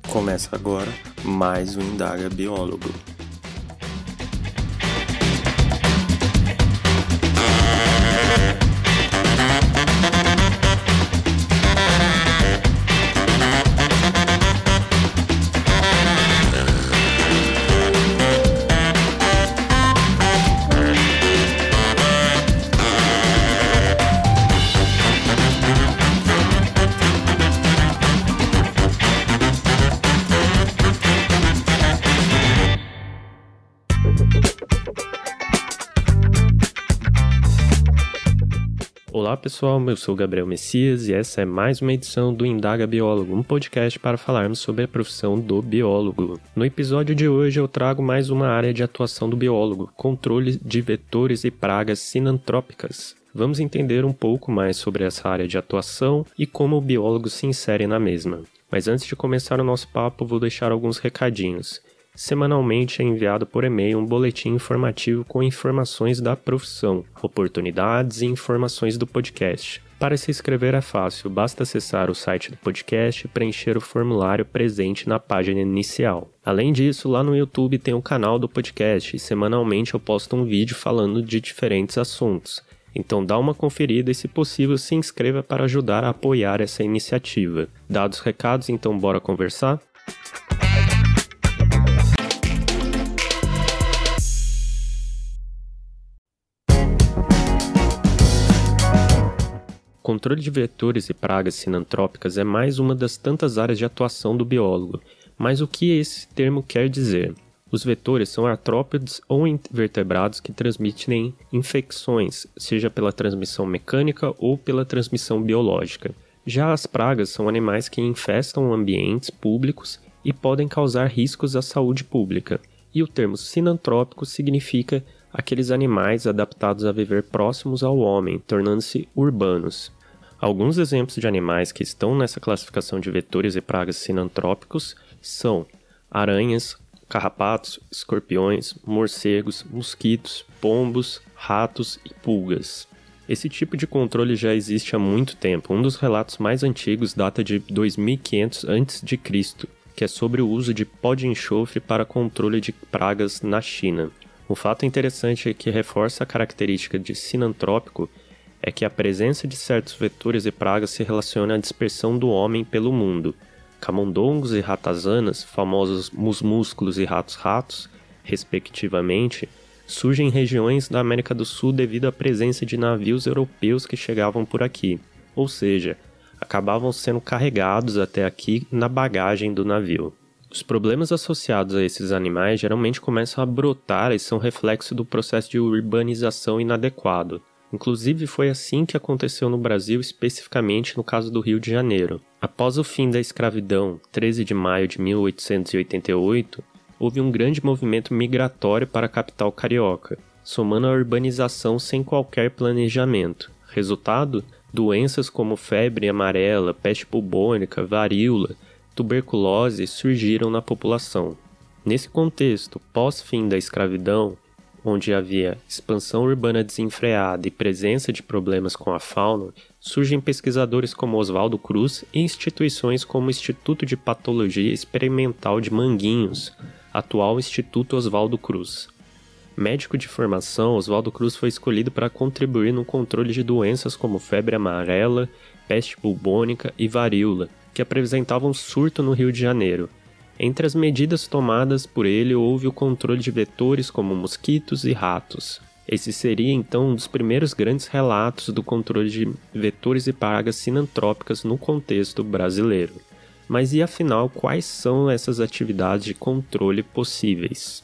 Começa agora mais um Indaga Biólogo. Olá pessoal, eu sou o Gabriel Messias e essa é mais uma edição do Indaga Biólogo, um podcast para falarmos sobre a profissão do biólogo. No episódio de hoje eu trago mais uma área de atuação do biólogo, controle de vetores e pragas sinantrópicas. Vamos entender um pouco mais sobre essa área de atuação e como o biólogo se insere na mesma. Mas antes de começar o nosso papo, vou deixar alguns recadinhos. Semanalmente é enviado por e-mail um boletim informativo com informações da profissão, oportunidades e informações do podcast. Para se inscrever é fácil, basta acessar o site do podcast e preencher o formulário presente na página inicial. Além disso, lá no YouTube tem o canal do podcast e semanalmente eu posto um vídeo falando de diferentes assuntos. Então dá uma conferida e, se possível, se inscreva para ajudar a apoiar essa iniciativa. Dados os recados, então bora conversar? O controle de vetores e pragas sinantrópicas é mais uma das tantas áreas de atuação do biólogo. Mas o que esse termo quer dizer? Os vetores são artrópodes ou invertebrados que transmitem infecções, seja pela transmissão mecânica ou pela transmissão biológica. Já as pragas são animais que infestam ambientes públicos e podem causar riscos à saúde pública. E o termo sinantrópico significa aqueles animais adaptados a viver próximos ao homem, tornando-se urbanos. Alguns exemplos de animais que estão nessa classificação de vetores e pragas sinantrópicos são aranhas, carrapatos, escorpiões, morcegos, mosquitos, pombos, ratos e pulgas. Esse tipo de controle já existe há muito tempo. Um dos relatos mais antigos data de 2500 a.C., que é sobre o uso de pó de enxofre para controle de pragas na China. Um fato interessante que reforça a característica de sinantrópico é que a presença de certos vetores e pragas se relaciona à dispersão do homem pelo mundo. Camundongos e ratazanas, famosos musmúsculos e ratos-ratos, respectivamente, surgem em regiões da América do Sul devido à presença de navios europeus que chegavam por aqui, ou seja, acabavam sendo carregados até aqui na bagagem do navio. Os problemas associados a esses animais geralmente começam a brotar e são reflexo do processo de urbanização inadequado. Inclusive foi assim que aconteceu no Brasil, especificamente no caso do Rio de Janeiro. Após o fim da escravidão, 13 de maio de 1888, houve um grande movimento migratório para a capital carioca, somando a urbanização sem qualquer planejamento. Resultado? Doenças como febre amarela, peste bubônica, varíola, tuberculose surgiram na população. Nesse contexto, pós-fim da escravidão, onde havia expansão urbana desenfreada e presença de problemas com a fauna, surgem pesquisadores como Oswaldo Cruz e instituições como o Instituto de Patologia Experimental de Manguinhos, atual Instituto Oswaldo Cruz. Médico de formação, Oswaldo Cruz foi escolhido para contribuir no controle de doenças como febre amarela, peste bubônica e varíola, que apresentavam surto no Rio de Janeiro. Entre as medidas tomadas por ele houve o controle de vetores como mosquitos e ratos. Esse seria então um dos primeiros grandes relatos do controle de vetores e pragas sinantrópicas no contexto brasileiro. Mas e afinal, quais são essas atividades de controle possíveis?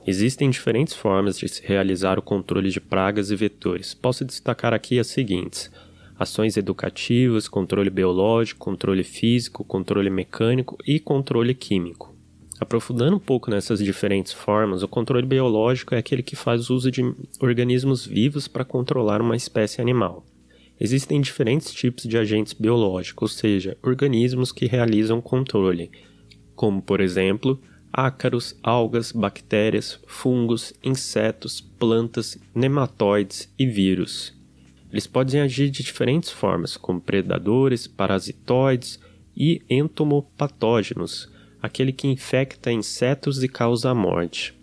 Existem diferentes formas de se realizar o controle de pragas e vetores. Posso destacar aqui as seguintes: ações educativas, controle biológico, controle físico, controle mecânico e controle químico. Aprofundando um pouco nessas diferentes formas, o controle biológico é aquele que faz uso de organismos vivos para controlar uma espécie animal. Existem diferentes tipos de agentes biológicos, ou seja, organismos que realizam controle, como, por exemplo, ácaros, algas, bactérias, fungos, insetos, plantas, nematóides e vírus. Eles podem agir de diferentes formas, como predadores, parasitoides e entomopatógenos, aquele que infecta insetos e causa a morte.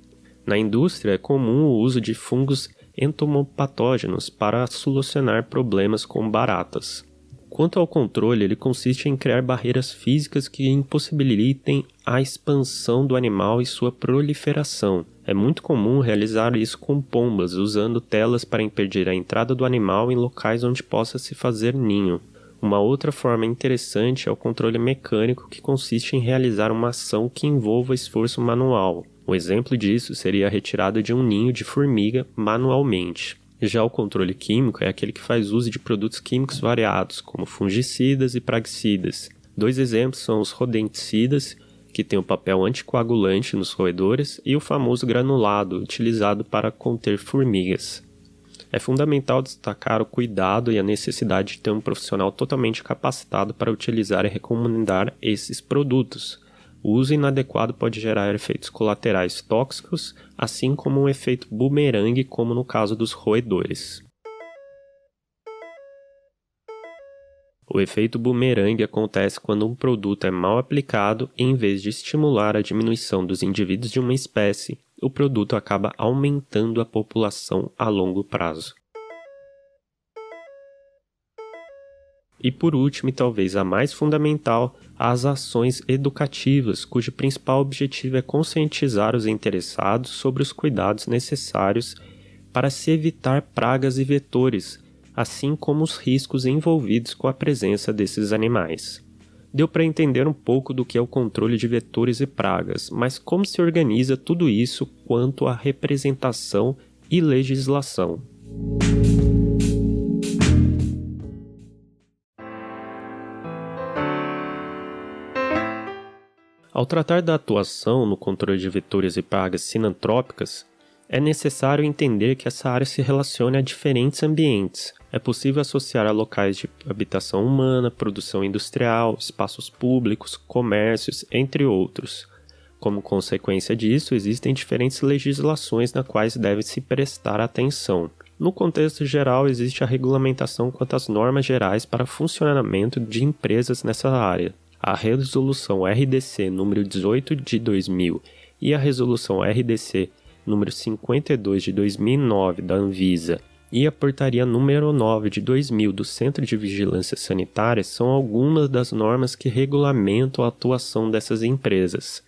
Na indústria é comum o uso de fungos entomopatógenos para solucionar problemas com baratas. Quanto ao controle, ele consiste em criar barreiras físicas que impossibilitem a expansão do animal e sua proliferação. É muito comum realizar isso com pombas, usando telas para impedir a entrada do animal em locais onde possa se fazer ninho. Uma outra forma interessante é o controle mecânico, que consiste em realizar uma ação que envolva esforço manual. Um exemplo disso seria a retirada de um ninho de formiga manualmente. Já o controle químico é aquele que faz uso de produtos químicos variados, como fungicidas e praguicidas. 2 exemplos são os rodenticidas, que tem o papel anticoagulante nos roedores, e o famoso granulado, utilizado para conter formigas. É fundamental destacar o cuidado e a necessidade de ter um profissional totalmente capacitado para utilizar e recomendar esses produtos. O uso inadequado pode gerar efeitos colaterais tóxicos, assim como um efeito bumerangue, como no caso dos roedores. O efeito bumerangue acontece quando um produto é mal aplicado e, em vez de estimular a diminuição dos indivíduos de uma espécie, o produto acaba aumentando a população a longo prazo. E por último, e talvez a mais fundamental, as ações educativas, cujo principal objetivo é conscientizar os interessados sobre os cuidados necessários para se evitar pragas e vetores, assim como os riscos envolvidos com a presença desses animais. Deu para entender um pouco do que é o controle de vetores e pragas, mas como se organiza tudo isso quanto à representação e legislação? Ao tratar da atuação no controle de vetores e pragas sinantrópicas, é necessário entender que essa área se relaciona a diferentes ambientes. É possível associar a locais de habitação humana, produção industrial, espaços públicos, comércios, entre outros. Como consequência disso, existem diferentes legislações nas quais deve-se prestar atenção. No contexto geral, existe a regulamentação quanto às normas gerais para funcionamento de empresas nessa área. A Resolução RDC número 18 de 2000 e a Resolução RDC número 52 de 2009 da Anvisa e a Portaria número 9 de 2000 do Centro de Vigilância Sanitária são algumas das normas que regulamentam a atuação dessas empresas.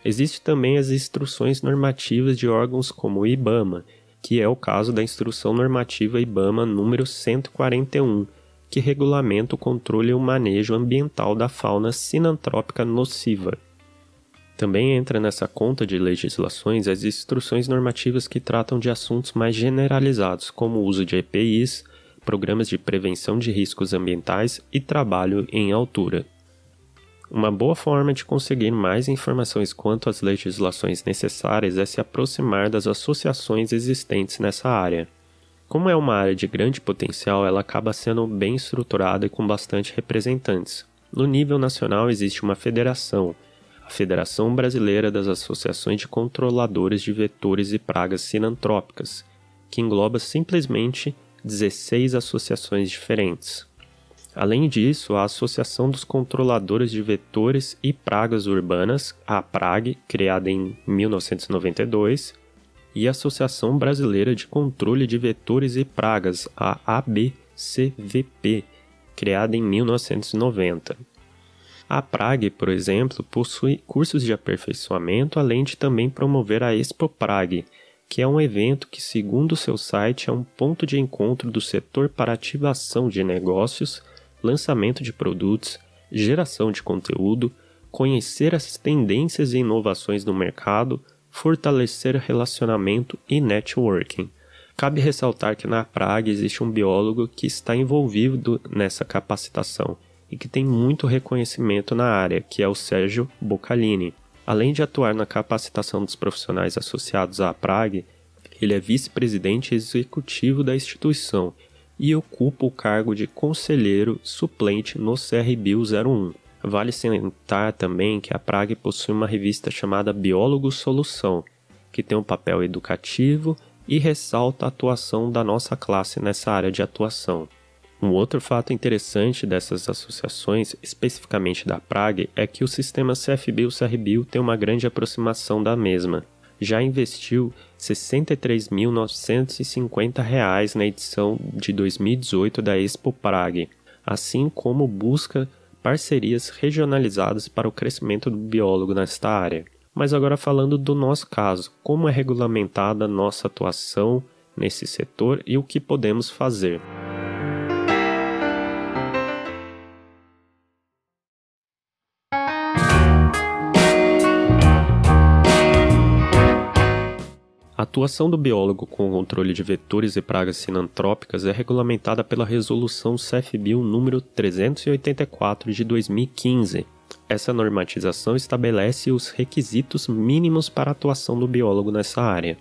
Existem também as instruções normativas de órgãos como o IBAMA, que é o caso da Instrução Normativa IBAMA número 141, que regulamenta o controle e o manejo ambiental da fauna sinantrópica nociva. Também entra nessa conta de legislações as instruções normativas que tratam de assuntos mais generalizados, como o uso de EPIs, programas de prevenção de riscos ambientais e trabalho em altura. Uma boa forma de conseguir mais informações quanto às legislações necessárias é se aproximar das associações existentes nessa área. Como é uma área de grande potencial, ela acaba sendo bem estruturada e com bastante representantes. No nível nacional existe uma federação, a Federação Brasileira das Associações de Controladores de Vetores e Pragas Sinantrópicas, que engloba simplesmente 16 associações diferentes. Além disso, a Associação dos Controladores de Vetores e Pragas Urbanas, a APRAG, criada em 1992, e a Associação Brasileira de Controle de Vetores e Pragas, a ABCVP, criada em 1990. A APRAG, por exemplo, possui cursos de aperfeiçoamento, além de também promover a ExpoPrag, que é um evento que, segundo seu site, é um ponto de encontro do setor para ativação de negócios, lançamento de produtos, geração de conteúdo, conhecer as tendências e inovações no mercado, fortalecer relacionamento e networking. Cabe ressaltar que na APRAG existe um biólogo que está envolvido nessa capacitação e que tem muito reconhecimento na área, que é o Sérgio Boccalini. Além de atuar na capacitação dos profissionais associados à APRAG, ele é vice-presidente executivo da instituição e ocupa o cargo de conselheiro suplente no CRBio 01. Vale salientar também que a Prague possui uma revista chamada Biólogo Solução, que tem um papel educativo e ressalta a atuação da nossa classe nessa área de atuação. Um outro fato interessante dessas associações, especificamente da Prague, é que o sistema CFBio-CRBio tem uma grande aproximação da mesma. Já investiu R$ 63.950 na edição de 2018 da Expo Prague, assim como busca parcerias regionalizadas para o crescimento do biólogo nesta área. Mas agora falando do nosso caso, como é regulamentada a nossa atuação nesse setor e o que podemos fazer. A atuação do biólogo com o controle de vetores e pragas sinantrópicas é regulamentada pela Resolução CFBio número 384 de 2015. Essa normatização estabelece os requisitos mínimos para a atuação do biólogo nessa área.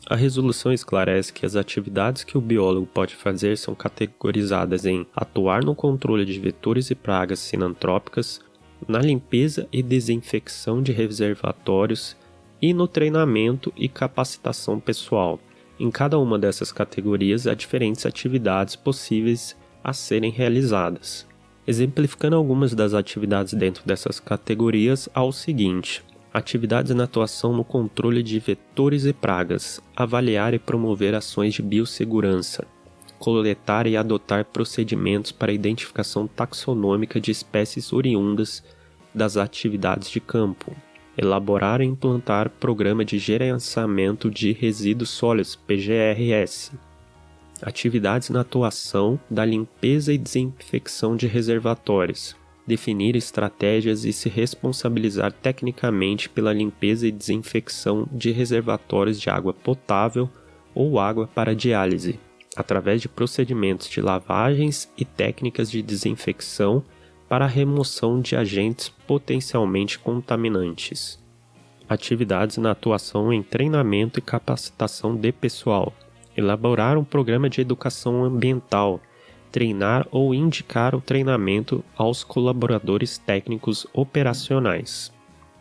A resolução esclarece que as atividades que o biólogo pode fazer são categorizadas em atuar no controle de vetores e pragas sinantrópicas, na limpeza e desinfecção de reservatórios e no treinamento e capacitação pessoal. Em cada uma dessas categorias há diferentes atividades possíveis a serem realizadas. Exemplificando algumas das atividades dentro dessas categorias, há o seguinte: atividades na atuação no controle de vetores e pragas, avaliar e promover ações de biossegurança, coletar e adotar procedimentos para a identificação taxonômica de espécies oriundas das atividades de campo, elaborar e implantar programa de gerenciamento de resíduos sólidos, PGRS, atividades na atuação da limpeza e desinfecção de reservatórios, definir estratégias e se responsabilizar tecnicamente pela limpeza e desinfecção de reservatórios de água potável ou água para diálise, através de procedimentos de lavagens e técnicas de desinfecção para a remoção de agentes potencialmente contaminantes. Atividades na atuação em treinamento e capacitação de pessoal. Elaborar um programa de educação ambiental. Treinar ou indicar o treinamento aos colaboradores técnicos operacionais.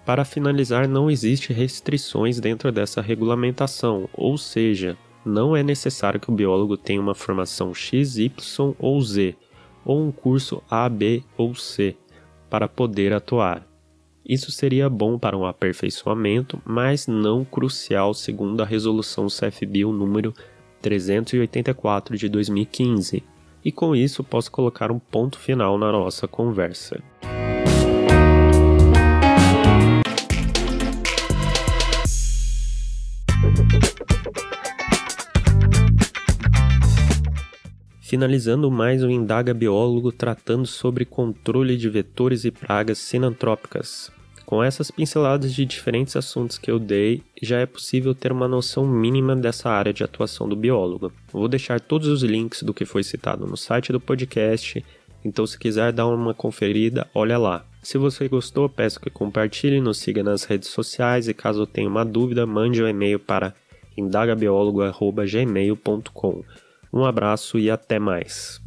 Para finalizar, não existe restrições dentro dessa regulamentação, ou seja, não é necessário que o biólogo tenha uma formação X, Y ou Z, ou um curso A, B ou C, para poder atuar. Isso seria bom para um aperfeiçoamento, mas não crucial segundo a Resolução CFBio número 384 de 2015. E com isso posso colocar um ponto final na nossa conversa. Finalizando mais um Indaga Biólogo tratando sobre controle de vetores e pragas sinantrópicas. Com essas pinceladas de diferentes assuntos que eu dei, já é possível ter uma noção mínima dessa área de atuação do biólogo. Eu vou deixar todos os links do que foi citado no site do podcast, então se quiser dar uma conferida, olha lá. Se você gostou, peço que compartilhe, nos siga nas redes sociais e caso tenha uma dúvida, mande um e-mail para indagabiologo@gmail.com. Um abraço e até mais.